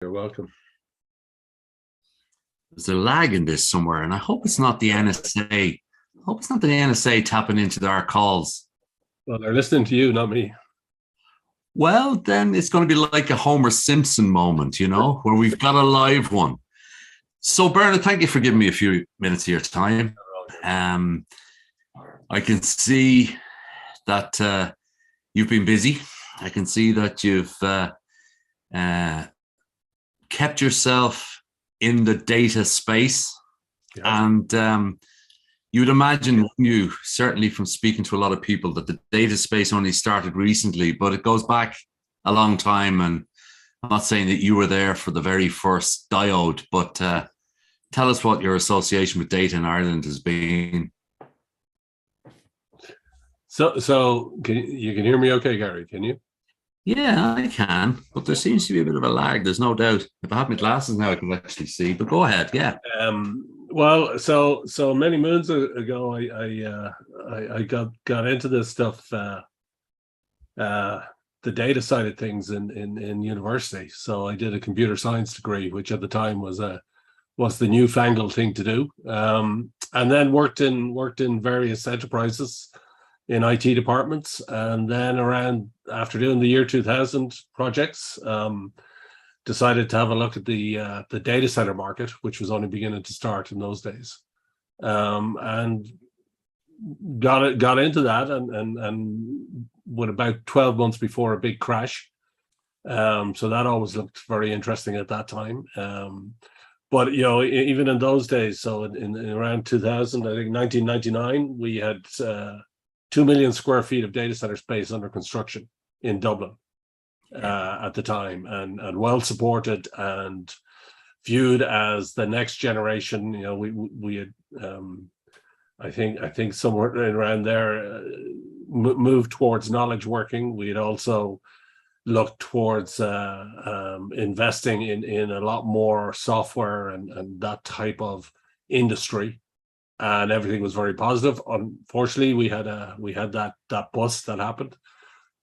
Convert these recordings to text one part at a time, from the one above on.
You're welcome. There's a lag in this somewhere, and I hope it's not the NSA. I hope it's not the NSA tapping into our calls. Well, they're listening to you, not me. Well, then it's going to be like a Homer Simpson moment, where we've got a live one. So, Bernard, thank you for giving me a few minutes of your time. I can see that you've been busy. I can see that you've kept yourself in the data space. Yeah. And you would imagine, you certainly from speaking to a lot of people, that the data space only started recently, but it goes back a long time. And I'm not saying that you were there for the very first diode, but tell us what your association with data in Ireland has been. So you can hear me okay, Gary, can you? Yeah, I can, but there seems to be a bit of a lag. There's no doubt. If I have my glasses now, I can actually see. But go ahead, yeah. Well, so many moons ago, I got into this stuff, the data side of things in university. So I did a computer science degree, which at the time was the newfangled thing to do. And then worked in various enterprises in IT departments, and then after doing the year 2000 projects, decided to have a look at the data center market, which was only beginning to start in those days, and got into that, and with about 12 months before a big crash. So that always looked very interesting at that time. But even in those days, so in around 2000, I think 1999, we had 2 million square feet of data center space under construction in Dublin at the time, and well supported and viewed as the next generation. We had I think somewhere around there moved towards knowledge working. We had also looked towards investing in a lot more software and that type of industry. And everything was very positive. Unfortunately, we had that bust that happened.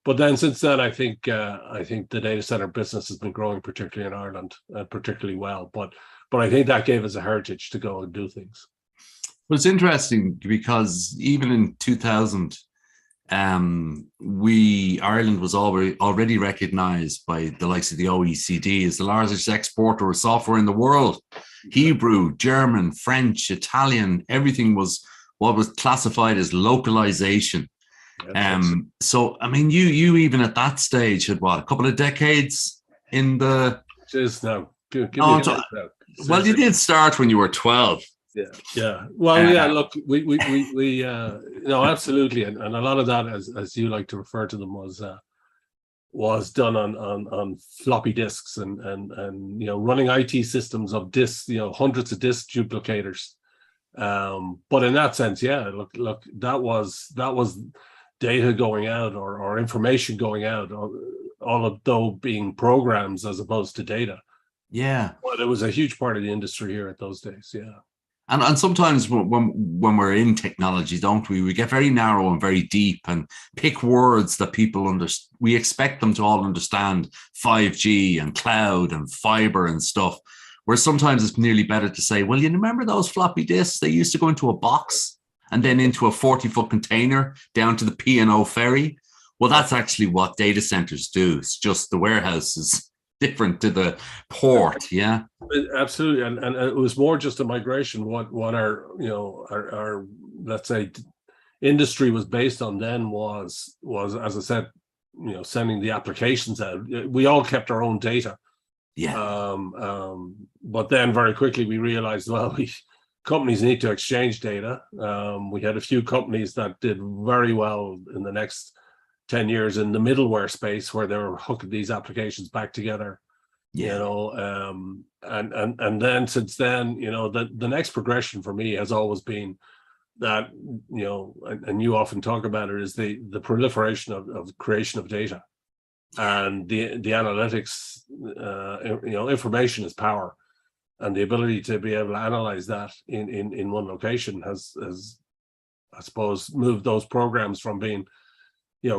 But then since then, I think the data center business has been growing, particularly in Ireland, particularly well. But I think that gave us a heritage to go and do things. Well, it's interesting because even in 2000, Ireland was already recognised by the likes of the OECD as the largest exporter of software in the world. Hebrew, German, French, Italian, everything was what was classified as localization. So, I mean, you even at that stage had what, a couple of decades in the... Just now. Well, you did start when you were 12. Yeah. Well, yeah. Look, we absolutely, and a lot of that, as you like to refer to them, was done on floppy disks and running IT systems of disks, hundreds of disk duplicators. But in that sense, yeah. Look, that was data going out or information going out, all of those being programs as opposed to data. Yeah. But it was a huge part of the industry here at those days. Yeah. And sometimes when we're in technology, don't we get very narrow and very deep and pick words that people we expect them to all understand, 5G and cloud and fiber and stuff, where sometimes it's nearly better to say, well, you remember those floppy disks? They used to go into a box and then into a 40-foot container down to the P&O ferry. Well, that's actually what data centers do. It's just the warehouse is different to the port. Yeah, absolutely. And it was more just a migration. What our let's say industry was based on then was, as I said, sending the applications out. We all kept our own data. Yeah. But then very quickly we realized, well, companies need to exchange data. We had a few companies that did very well in the next 10 years in the middleware space, where they were hooking these applications back together. And then since then, the next progression for me has always been that, and you often talk about it, is the proliferation of creation of data, and the analytics. Information is power, and the ability to be able to analyze that in one location has I suppose moved those programs from being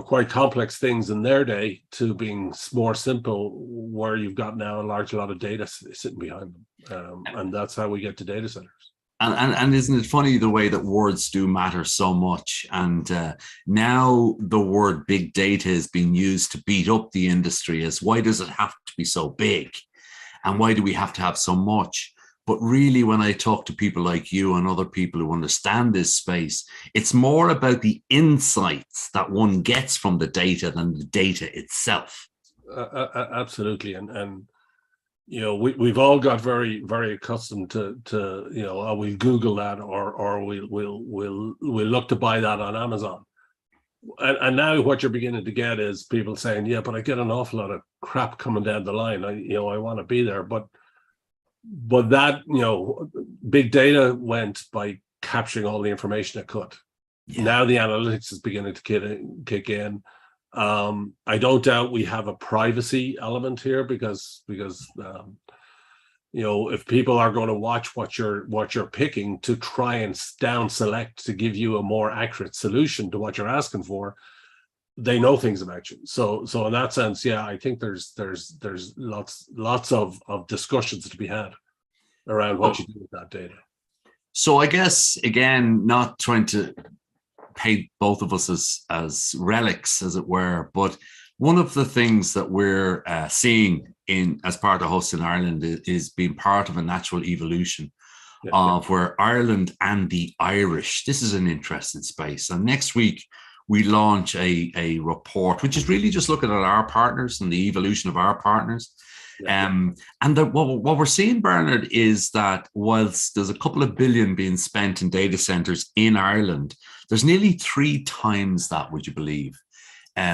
quite complex things in their day to being more simple, where you've got now a lot of data sitting behind them, and that's how we get to data centers. And isn't it funny the way that words do matter so much? And now the word big data is being used to beat up the industry as, why does it have to be so big? And why do we have to have so much? But really, when I talk to people like you and other people who understand this space, it's more about the insights that one gets from the data than the data itself. Absolutely. And we've all got very, very accustomed to we'll Google that, or we'll look to buy that on Amazon. And now what you're beginning to get is people saying, yeah, but I get an awful lot of crap coming down the line. I want to be there. But that, big data went by capturing all the information it could. Yeah. Now the analytics is beginning to kick in. I don't doubt we have a privacy element here because if people are going to watch what you're picking to try and down select to give you a more accurate solution to what you're asking for, they know things about you. So in that sense, yeah, I think there's lots of discussions to be had around what you do with that data. So I guess, again, not trying to paint both of us as relics, as it were, but one of the things that we're seeing as part of Host in Ireland is being part of a natural evolution of where Ireland and the Irish, this is an interesting space. And next week, we launch a report, which is really just looking at our partners and the evolution of our partners. And what we're seeing, Bernard, is that whilst there's a couple of billion being spent in data centers in Ireland, there's nearly 3 times that, would you believe,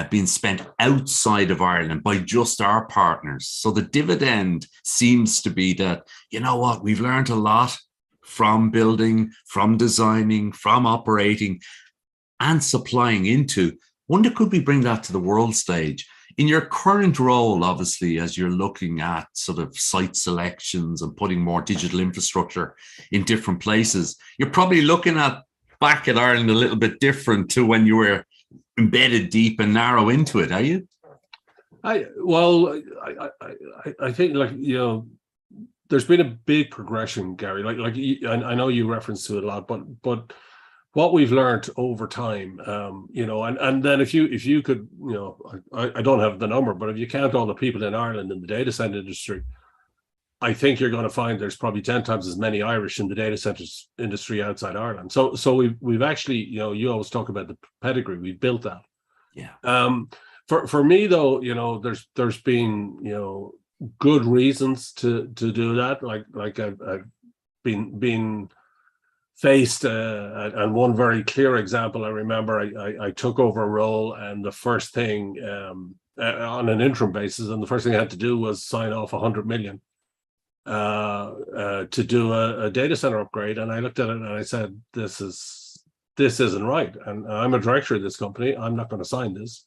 being spent outside of Ireland by just our partners. So the dividend seems to be that, you know what, we've learned a lot from building, from designing, from operating, and supplying into. Wonder, could we bring that to the world stage? In your current role, obviously, as you're looking at sort of site selections and putting more digital infrastructure in different places, you're probably looking back at Ireland a little bit different to when you were embedded deep and narrow into it, are you? I think, there's been a big progression, Gary. I know you reference to it a lot, but what we've learned over time, and then if you could, I don't have the number, but if you count all the people in Ireland in the data center industry, I think you're going to find there's probably 10 times as many Irish in the data centers industry outside Ireland. So we've actually, you always talk about the pedigree. We've built that. Yeah. For me though, there's been good reasons to do that. Like I've been faced, and one very clear example, I remember I took over a role, and the first thing on an interim basis, and the first thing I had to do was sign off 100 million to do a data center upgrade. And I looked at it and I said, this isn't right. And I'm a director of this company. I'm not going to sign this.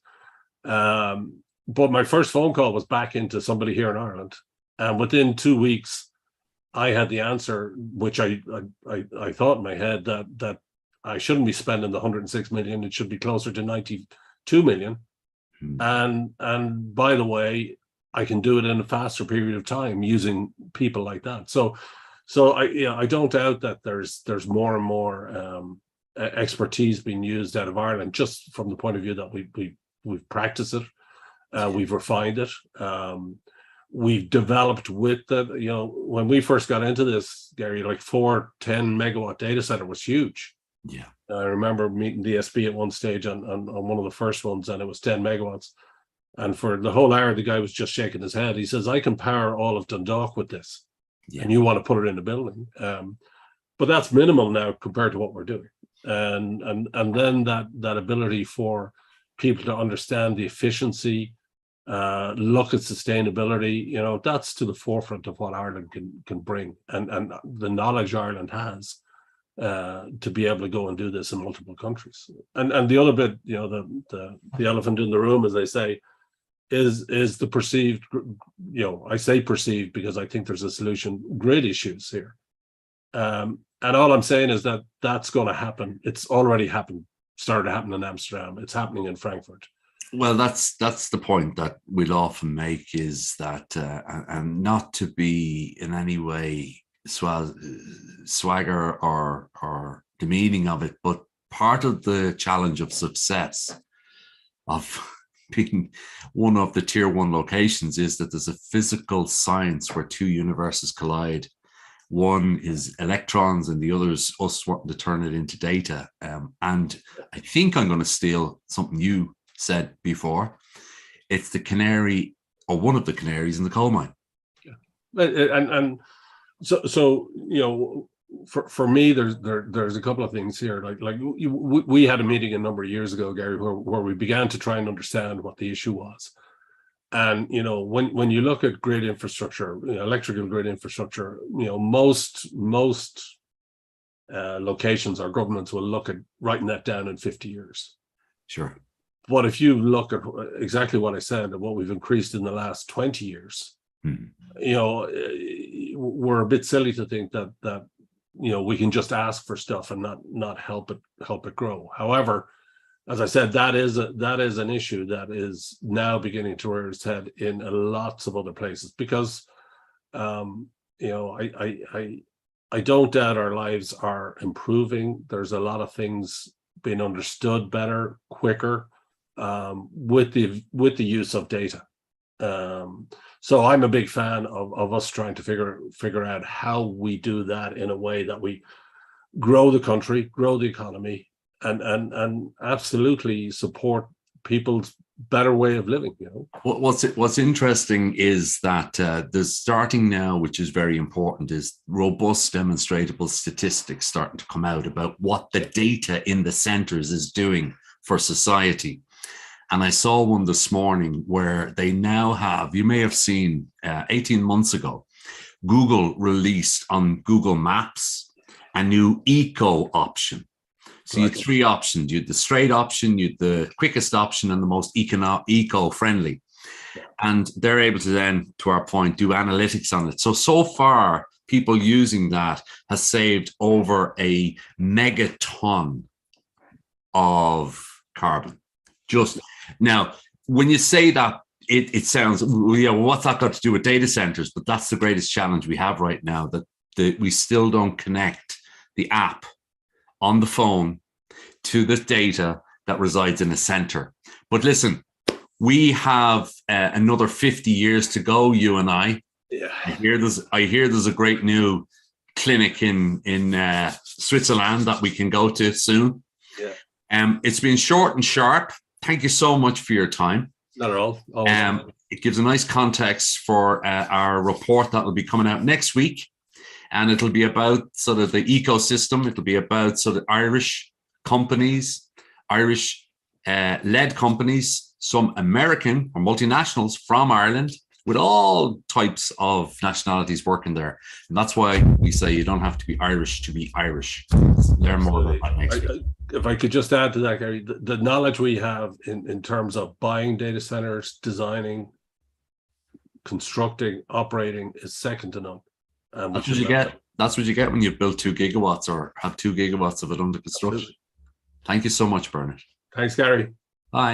But my first phone call was back into somebody here in Ireland. And within 2 weeks, I had the answer, which I thought in my head that I shouldn't be spending the 106 million. It should be closer to 92 million. And by the way, I can do it in a faster period of time using people like that. So I don't doubt that there's more and more expertise being used out of Ireland, just from the point of view that we've practiced it, we've refined it. We've developed with that. When we first got into this, Gary, 4 10 megawatt data center was huge. Yeah. I remember meeting DSB at one stage on one of the first ones, and it was 10 megawatts. And for the whole hour, the guy was just shaking his head. He says, I can power all of Dundalk with this. Yeah. And you want to put it in the building. But that's minimal now compared to what we're doing. And then that ability for people to understand the efficiency, look at sustainability, that's to the forefront of what Ireland can bring, and the knowledge Ireland has to be able to go and do this in multiple countries. And the other bit, the elephant in the room, as they say, is the perceived, I say perceived because I think there's a solution, grid issues here. And all I'm saying is that that's going to happen. It's already happened started happening in Amsterdam. It's happening in Frankfurt. Well, that's the point that we'll often make, is that, and not to be in any way swagger or demeaning of it, but part of the challenge of success of being one of the tier 1 locations is that there's a physical science where two universes collide. One is electrons and the other is us wanting to turn it into data. And I think I'm going to steal something you said before. It's the canary, or one of the canaries in the coal mine. Yeah. And so you know, for me, there's a couple of things here. Like we had a meeting a number of years ago, Gary, where we began to try and understand what the issue was. And you know, when you look at grid infrastructure, you know, electrical grid infrastructure, you know, most locations or governments will look at writing that down in 50 years. Sure. But if you look at exactly what I said and what we've increased in the last 20 years, you know, we're a bit silly to think that you know, we can just ask for stuff and not help it grow. However, as I said, that is an issue that is now beginning to rear its head in lots of other places, because you know, I don't doubt our lives are improving. There's a lot of things being understood better, quicker, with the use of data. So I'm a big fan of us trying to figure out how we do that in a way that we grow the country, grow the economy, and absolutely support people's better way of living. You know, what's interesting is that there's starting now, which is very important, is robust demonstrable statistics starting to come out about what the data in the centers is doing for society. And I saw one this morning where they now have, you may have seen 18 months ago, Google released on Google Maps a new eco option. So you had 3 options. You had the straight option, you had the quickest option, and the most eco-friendly. And they're able to then, to our point, do analytics on it. So far, people using that has saved over a megaton of carbon. Just now, when you say that, it sounds, yeah, well, what's that got to do with data centers? But that's the greatest challenge we have right now, that we still don't connect the app on the phone to the data that resides in a center. But listen, we have another 50 years to go, you and I. Yeah. I hear there's a great new clinic in Switzerland that we can go to soon. Yeah. It's been short and sharp. Thank you so much for your time. Not at all. It gives a nice context for our report that will be coming out next week. And it'll be about sort of the ecosystem. It'll be about sort of Irish companies, Irish-led companies, some American or multinationals from Ireland, with all types of nationalities working there. And that's why we say you don't have to be Irish to be Irish. Learn more about that next week. If I could just add to that, Gary, the knowledge we have in terms of buying data centers, designing, constructing, operating is second to none. That's what you get. That's what you get when you've built 2 gigawatts or have 2 gigawatts of it under construction. Absolutely. Thank you so much, Bernard. Thanks, Gary. Bye.